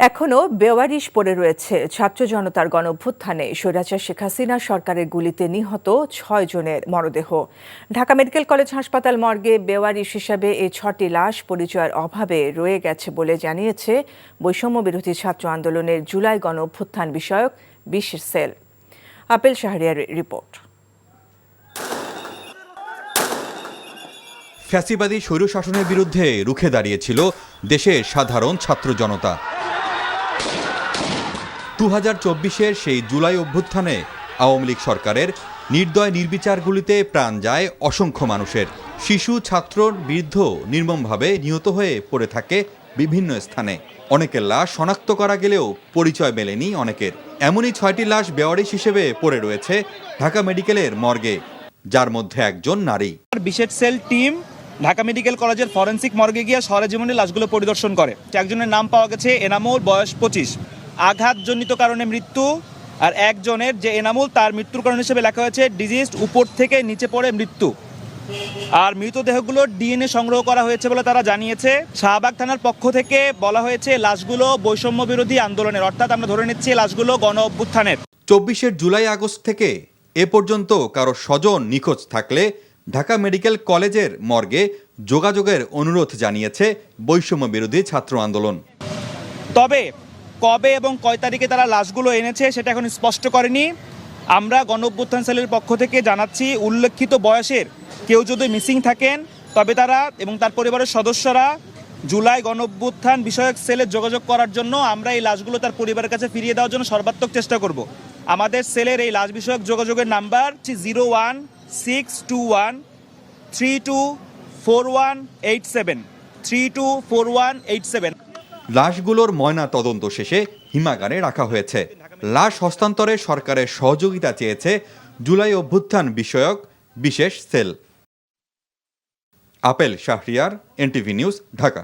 এখনো বেওয়ারিশ পড়ে রয়েছে ছাত্র জনতার গণঅভ্যুত্থানে স্বৈরাচার শেখ হাসিনা সরকারের গুলিতে নিহত ৬ জনের মরদেহ। ঢাকা মেডিকেল কলেজ হাসপাতাল মর্গে বেওয়ারিশ হিসাবে এই ৬টি লাশ পরিচয়ের অভাবে রয়ে গেছে বলে জানিয়েছে বৈষম্য বিরোধী ছাত্র আন্দোলনের জুলাই গণঅভ্যুত্থান বিষয়ক বিশেষ সেল। আপেল শাহরিয়ার রিপোর্ট। ফ্যাসিবাদী স্বৈরশাসনের বিরুদ্ধে রুখে দাঁড়িয়েছিল দেশের সাধারণ ছাত্র জনতা। 2024-এর সেই জুলাই অভ্যুত্থানে আওয়ামী লীগ সরকারের নির্দয় নির্বিচার গুলিতে প্রাণ যায় অসংখ্য মানুষের। শিশু, ছাত্র, বৃদ্ধ নির্মমভাবে নিহত হয়ে পড়ে থাকে বিভিন্ন স্থানে। অনেকের লাশ শনাক্ত করা গেলেও পরিচয় মেলেনি অনেকের। এমনই 6টি লাশ বেওয়ারিশ হিসেবে পড়ে রয়েছে ঢাকা মেডিকেলের মর্গে, যার মধ্যে একজন নারী। বিশেষ সেল টিম ঢাকা মেডিকেল কলেজের ফরেন্সিক মর্গে গিয়ে সরেজমিনে লাশগুলো পরিদর্শন করে। একজনের নাম পাওয়া গেছে এনামুল, বয়স 25, আঘাতজনিত কারণে মৃত্যু। আর একজনের যে এনামুল, তার মৃত্যুর কারণ হিসেবে লেখা হয়েছে ডিজিজড, উপর থেকে নিচে পড়ে মৃত্যু। আর মৃতদেহগুলোর ডিএনএ সংগ্রহ করা হয়েছে বলে তারা জানিয়েছে। শাহবাগ থানার পক্ষ থেকে বলা হয়েছে লাশগুলো বৈষম্য বিরোধী আন্দোলনের, অর্থাৎ আমরা ধরে নিচ্ছি লাশগুলো গণ অভ্যুত্থানের। 24 জুলাই আগস্ট থেকে এ পর্যন্ত কারো স্বজন নিখোঁজ থাকলে ঢাকা মেডিকেল কলেজের মর্গে যোগাযোগের অনুরোধ জানিয়েছে বৈষম্য বিরোধী ছাত্র আন্দোলন। তবে কবে এবং কয় তারিখে তারা লাশগুলো এনেছে সেটা এখন স্পষ্ট করেনি। আমরা গণ অভ্যুত্থান সেলের পক্ষ থেকে জানাচ্ছি, উল্লেখিত বয়সের কেউ যদি মিসিং থাকেন তবে তারা এবং তার পরিবারের সদস্যরা জুলাই গণ অভ্যুত্থান বিষয়ক সেলে যোগাযোগ করার জন্য আমরা এই লাশগুলো তার পরিবারের কাছে ফিরিয়ে দেওয়ার জন্য সর্বাত্মক চেষ্টা করব। আমাদের সেলের এই লাশ বিষয়ক যোগাযোগের নাম্বার 01621324187 324187। লাশগুলোর ময়না তদন্ত শেষে হিমাগারে রাখা হয়েছে। লাশ হস্তান্তরে সরকারের সহযোগিতা চেয়েছে জুলাই অভ্যুত্থান বিষয়ক বিশেষ সেল। Apel Shahriar, NTV news, Dhaka.